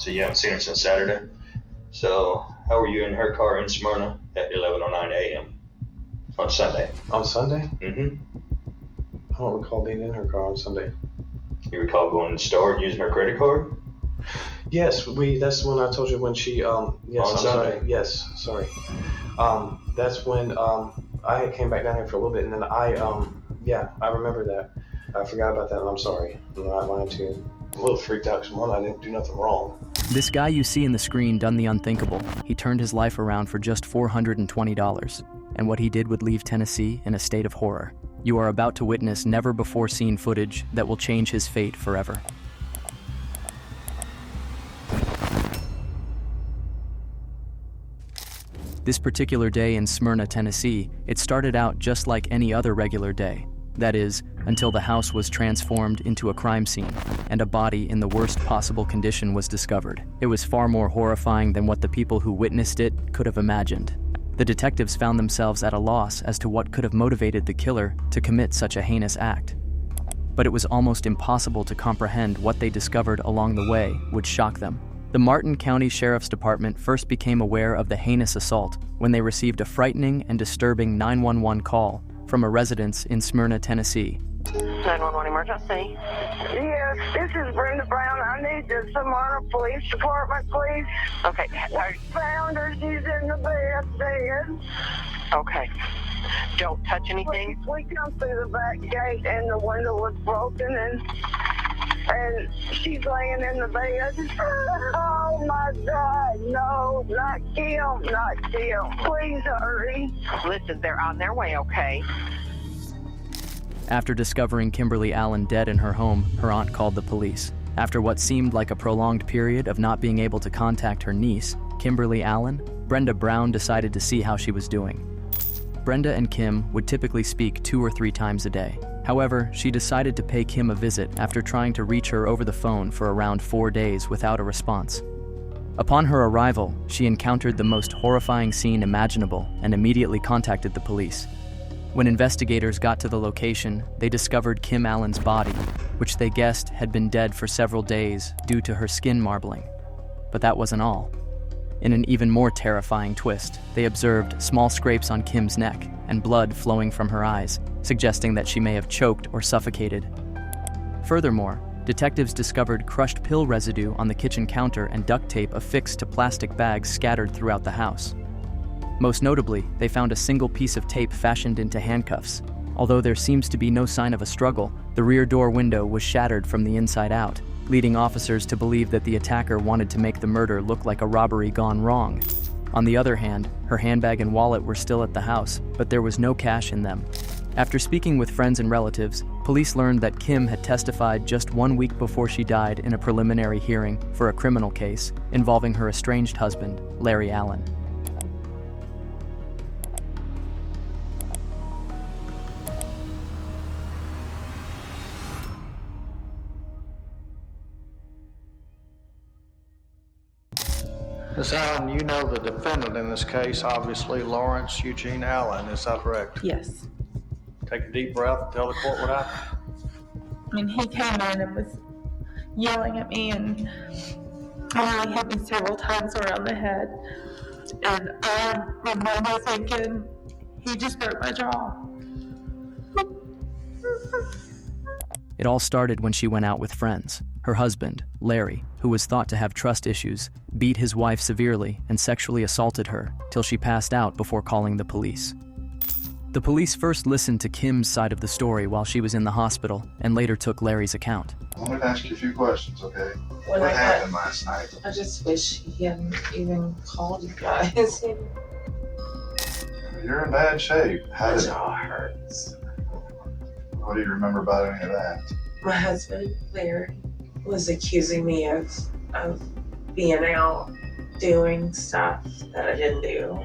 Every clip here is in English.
So you haven't seen her since Saturday? So how were you in her car in Smyrna at 11:09 a.m. on Sunday? On Sunday? Mm-hmm. I don't recall being in her car on Sunday. You recall going to the store and using her credit card? Yes, that's when I told you when she, yes, On I'm Sunday? sorry. Yes, sorry. That's when, I came back down here for a little bit and then I remember that. I forgot about that and I'm sorry. I'm not lying to you. I'm a little freaked out because one, I didn't do nothing wrong. This guy you see in the screen done the unthinkable. He turned his life around for just $420. And what he did would leave Tennessee in a state of horror. You are about to witness never-before-seen footage that will change his fate forever. This particular day in Smyrna, Tennessee, it started out just like any other regular day. That is, until the house was transformed into a crime scene, and a body in the worst possible condition was discovered. It was far more horrifying than what the people who witnessed it could have imagined. The detectives found themselves at a loss as to what could have motivated the killer to commit such a heinous act. But it was almost impossible to comprehend what they discovered along the way would shock them. The Martin County Sheriff's Department first became aware of the heinous assault when they received a frightening and disturbing 911 call from a residence in Smyrna, Tennessee. 911 emergency. Yes, this is Brenda Brown. I need the Smyrna Police Department, please. Okay. I found her. She's in the bed, dead. Okay. Don't touch anything. We come through the back gate and the window was broken and she's laying in the bed. Oh my God, no, not Kim, not Kim. Please hurry. Listen, they're on their way, okay? After discovering Kimberly Allen dead in her home, her aunt called the police. After what seemed like a prolonged period of not being able to contact her niece, Kimberly Allen, Brenda Brown decided to see how she was doing. Brenda and Kim would typically speak 2 or 3 times a day. However, she decided to pay Kim a visit after trying to reach her over the phone for around 4 days without a response. Upon her arrival, she encountered the most horrifying scene imaginable and immediately contacted the police. When investigators got to the location, they discovered Kim Allen's body, which they guessed had been dead for several days due to her skin marbling. But that wasn't all. In an even more terrifying twist, they observed small scrapes on Kim's neck and blood flowing from her eyes, suggesting that she may have choked or suffocated. Furthermore, detectives discovered crushed pill residue on the kitchen counter and duct tape affixed to plastic bags scattered throughout the house. Most notably, they found a single piece of tape fashioned into handcuffs. Although there seems to be no sign of a struggle, the rear door window was shattered from the inside out, leading officers to believe that the attacker wanted to make the murder look like a robbery gone wrong. On the other hand, her handbag and wallet were still at the house, but there was no cash in them. After speaking with friends and relatives, police learned that Kim had testified just 1 week before she died in a preliminary hearing for a criminal case involving her estranged husband, Larry Allen. Ms. Allen, you know the defendant in this case, obviously Lawrence Eugene Allen, is that correct? Yes. Take a deep breath and tell the court what happened. I mean, he came in and was yelling at me and he hit me several times around the head. And I remember thinking, he just broke my jaw. It all started when she went out with friends. Her husband, Larry, who was thought to have trust issues, beat his wife severely and sexually assaulted her till she passed out before calling the police. The police first listened to Kim's side of the story while she was in the hospital and later took Larry's account. I'm going to ask you a few questions, okay? What happened last night? I just wish he hadn't even called you guys. You're in bad shape. My jaw hurts. What do you remember about any of that? My husband, Larry, was accusing me of being out doing stuff that I didn't do.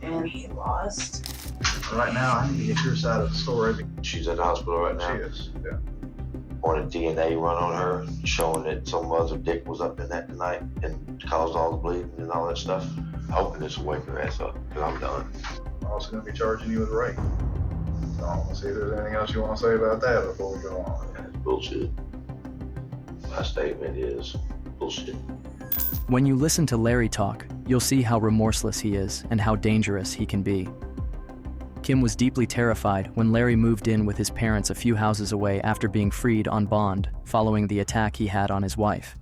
And he lost. Right now, I need to get your side of the story. She's in the hospital right now. She is, yeah. On a DNA run on her, showing that some other dick was up in that tonight and caused all the bleeding and all that stuff. Hoping this will wake her ass up, because I'm done. I'm also going to be charging you with rape. So I want to see if there's anything else you want to say about that before we go on. That's bullshit. My statement is, Bullshit. When you listen to Larry talk, you'll see how remorseless he is and how dangerous he can be. Kim was deeply terrified when Larry moved in with his parents a few houses away after being freed on bond following the attack he had on his wife.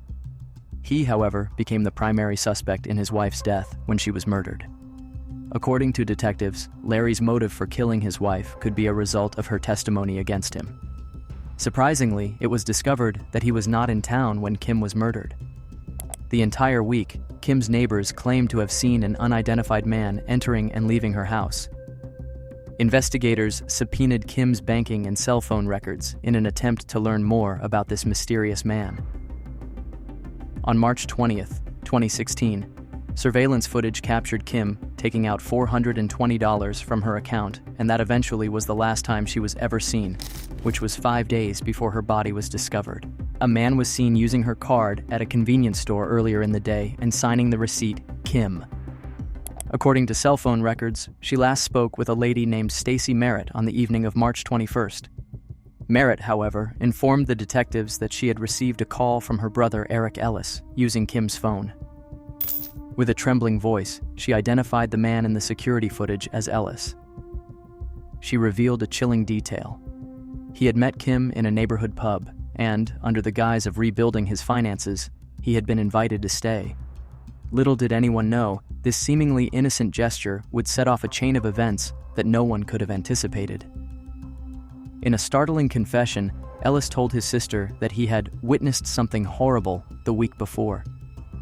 He, however, became the primary suspect in his wife's death when she was murdered. According to detectives, Larry's motive for killing his wife could be a result of her testimony against him. Surprisingly, it was discovered that he was not in town when Kim was murdered. The entire week, Kim's neighbors claimed to have seen an unidentified man entering and leaving her house. Investigators subpoenaed Kim's banking and cell phone records in an attempt to learn more about this mysterious man. On March 20th, 2016, surveillance footage captured Kim taking out $420 from her account, and that eventually was the last time she was ever seen, which was 5 days before her body was discovered. A man was seen using her card at a convenience store earlier in the day and signing the receipt, Kim. According to cell phone records, she last spoke with a lady named Stacy Merritt on the evening of March 21st. Merritt, however, informed the detectives that she had received a call from her brother Eric Ellis using Kim's phone. With a trembling voice, she identified the man in the security footage as Ellis. She revealed a chilling detail. He had met Kim in a neighborhood pub, and, under the guise of rebuilding his finances, he had been invited to stay. Little did anyone know, this seemingly innocent gesture would set off a chain of events that no one could have anticipated. In a startling confession, Ellis told his sister that he had witnessed something horrible the week before.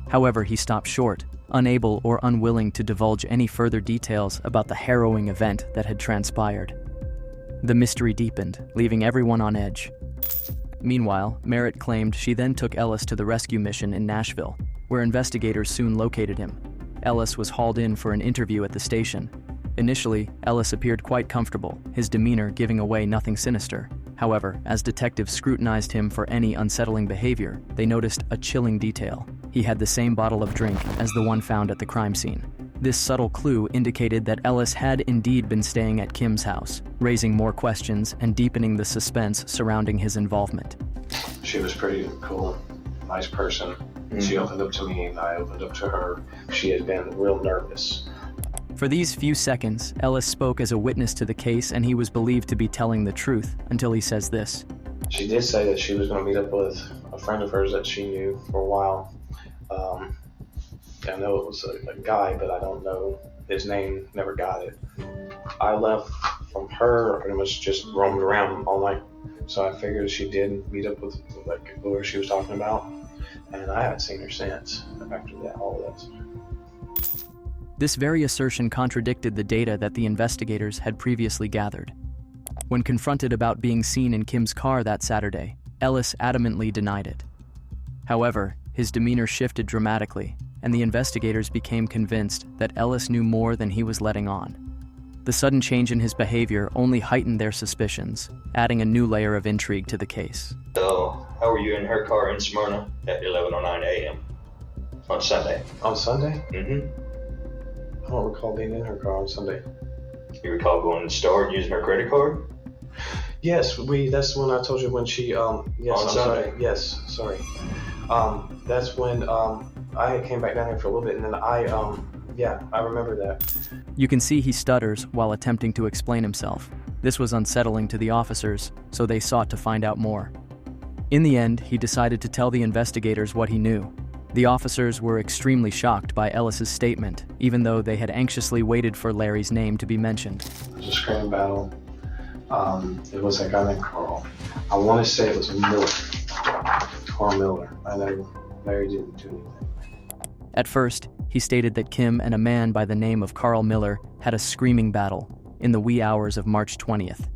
However, he stopped short, unable or unwilling to divulge any further details about the harrowing event that had transpired. The mystery deepened, leaving everyone on edge. Meanwhile, Merritt claimed she then took Ellis to the rescue mission in Nashville, where investigators soon located him. Ellis was hauled in for an interview at the station. Initially, Ellis appeared quite comfortable, his demeanor giving away nothing sinister. However, as detectives scrutinized him for any unsettling behavior, they noticed a chilling detail. He had the same bottle of drink as the one found at the crime scene. This subtle clue indicated that Ellis had indeed been staying at Kim's house, raising more questions and deepening the suspense surrounding his involvement. She was pretty cool, nice person. She opened up to me and I opened up to her. She had been real nervous. For these few seconds, Ellis spoke as a witness to the case, and he was believed to be telling the truth until he says this. She did say that she was going to meet up with a friend of hers that she knew for a while. I know it was a guy, but I don't know his name, never got it. I left from her and was just roamed around all night. So I figured she did meet up with like whoever she was talking about. And I haven't seen her since after that, all of that. This very assertion contradicted the data that the investigators had previously gathered. When confronted about being seen in Kim's car that Saturday, Ellis adamantly denied it. However, his demeanor shifted dramatically, and the investigators became convinced that Ellis knew more than he was letting on. The sudden change in his behavior only heightened their suspicions, adding a new layer of intrigue to the case. So, how were you in her car in Smyrna at 11:09 a.m. on Sunday? On Sunday? Mm-hmm. I don't recall being in her car on Sunday. You recall going to the store and using her credit card? Yes, that's when I told you when she, yes, On I'm Sunday? sorry. Yes, sorry. That's when, I came back down here for a little bit and then I remember that. You can see he stutters while attempting to explain himself. This was unsettling to the officers, so they sought to find out more. In the end, he decided to tell the investigators what he knew. The officers were extremely shocked by Ellis's statement, even though they had anxiously waited for Larry's name to be mentioned. It was a screaming battle. It was a guy named Carl. I want to say it was Miller. Carl Miller. I know Larry didn't do anything. At first, he stated that Kim and a man by the name of Carl Miller had a screaming battle in the wee hours of March 20th.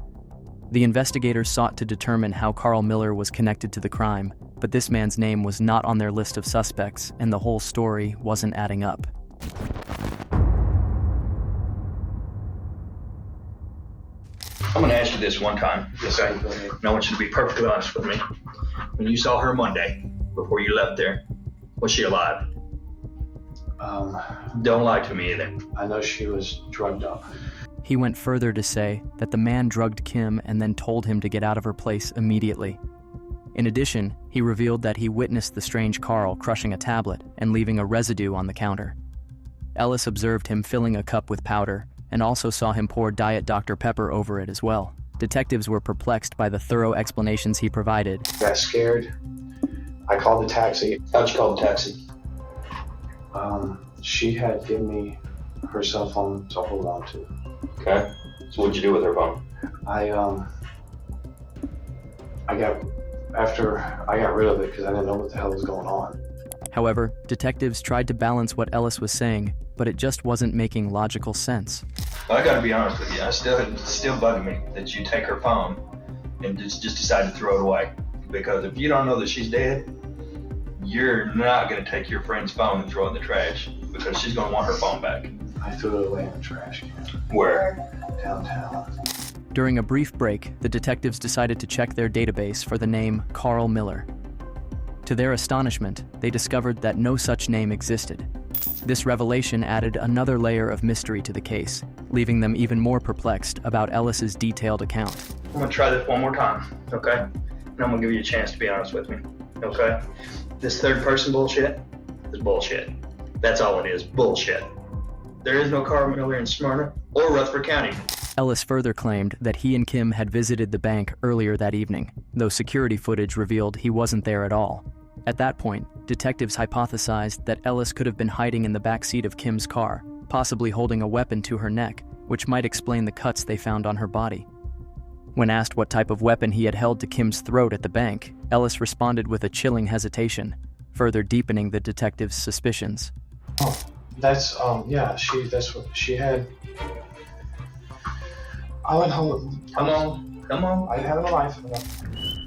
The investigators sought to determine how Carl Miller was connected to the crime, but this man's name was not on their list of suspects, and the whole story wasn't adding up. I'm going to ask you this one time, Yes, okay? go ahead. And I want you to be perfectly honest with me. When you saw her Monday, before you left there, was she alive? Don't lie to me either. I know she was drugged up. He went further to say that the man drugged Kim and then told him to get out of her place immediately. In addition, he revealed that he witnessed the strange Carl crushing a tablet and leaving a residue on the counter. Ellis observed him filling a cup with powder and also saw him pour Diet Dr. Pepper over it as well. Detectives were perplexed by the thorough explanations he provided. Got scared. I called the taxi. How'd you call the taxi? She had given me her cell phone to hold on to. Okay. So what'd you do with her phone? After I got rid of it because I didn't know what the hell was going on. However, detectives tried to balance what Ellis was saying, but it just wasn't making logical sense. I gotta be honest with you, it's still bugging me that you take her phone and just decide to throw it away. Because if you don't know that she's dead, you're not gonna take your friend's phone and throw it in the trash because she's gonna want her phone back. I threw it away in the trash can. Where? Downtown. During a brief break, the detectives decided to check their database for the name Carl Miller. To their astonishment, they discovered that no such name existed. This revelation added another layer of mystery to the case, leaving them even more perplexed about Ellis's detailed account. I'm gonna try this one more time, okay? And I'm gonna give you a chance to be honest with me, okay? This third person bullshit is bullshit. That's all it is, bullshit. There is no Carl Miller in Smyrna or Rutherford County. Ellis further claimed that he and Kim had visited the bank earlier that evening, though security footage revealed he wasn't there at all. At that point, detectives hypothesized that Ellis could have been hiding in the backseat of Kim's car, possibly holding a weapon to her neck, which might explain the cuts they found on her body. When asked what type of weapon he had held to Kim's throat at the bank, Ellis responded with a chilling hesitation, further deepening the detectives' suspicions. Oh, that's what she had. I went home. Come on. I have a life.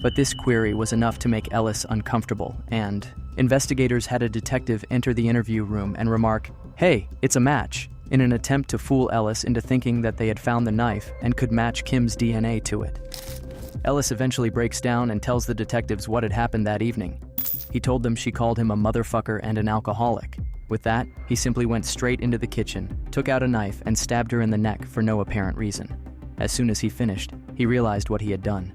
But this query was enough to make Ellis uncomfortable, and investigators had a detective enter the interview room and remark, "Hey, it's a match," in an attempt to fool Ellis into thinking that they had found the knife and could match Kim's DNA to it. Ellis eventually breaks down and tells the detectives what had happened that evening. He told them she called him a motherfucker and an alcoholic. With that, he simply went straight into the kitchen, took out a knife, and stabbed her in the neck for no apparent reason. As soon as he finished, he realized what he had done.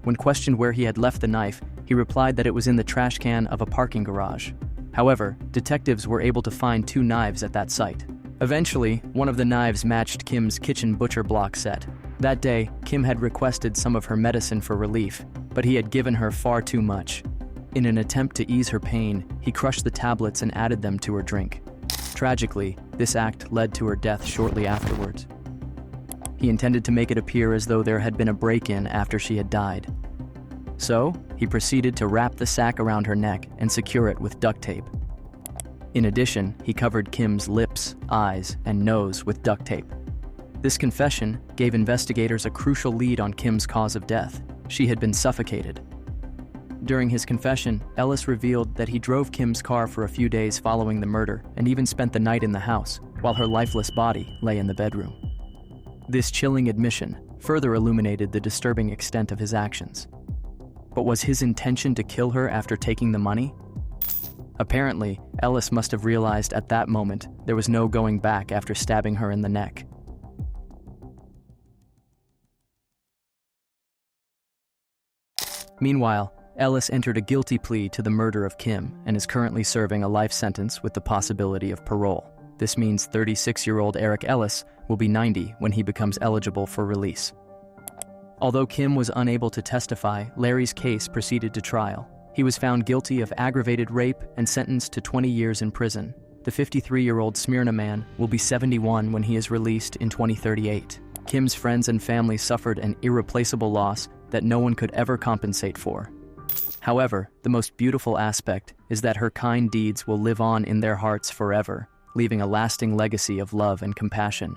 When questioned where he had left the knife, he replied that it was in the trash can of a parking garage. However, detectives were able to find 2 knives at that site. Eventually, one of the knives matched Kim's kitchen butcher block set. That day, Kim had requested some of her medicine for relief, but he had given her far too much. In an attempt to ease her pain, he crushed the tablets and added them to her drink. Tragically, this act led to her death shortly afterwards. He intended to make it appear as though there had been a break-in after she had died. So, he proceeded to wrap the sack around her neck and secure it with duct tape. In addition, he covered Kim's lips, eyes, and nose with duct tape. This confession gave investigators a crucial lead on Kim's cause of death. She had been suffocated. During his confession, Ellis revealed that he drove Kim's car for a few days following the murder and even spent the night in the house, while her lifeless body lay in the bedroom. This chilling admission further illuminated the disturbing extent of his actions. But was his intention to kill her after taking the money? Apparently, Ellis must have realized at that moment there was no going back after stabbing her in the neck. Meanwhile, Ellis entered a guilty plea to the murder of Kim and is currently serving a life sentence with the possibility of parole. This means 36-year-old Eric Ellis will be 90 when he becomes eligible for release. Although Kim was unable to testify, Larry's case proceeded to trial. He was found guilty of aggravated rape and sentenced to 20 years in prison. The 53-year-old Smyrna man will be 71 when he is released in 2038. Kim's friends and family suffered an irreplaceable loss that no one could ever compensate for. However, the most beautiful aspect is that her kind deeds will live on in their hearts forever, leaving a lasting legacy of love and compassion.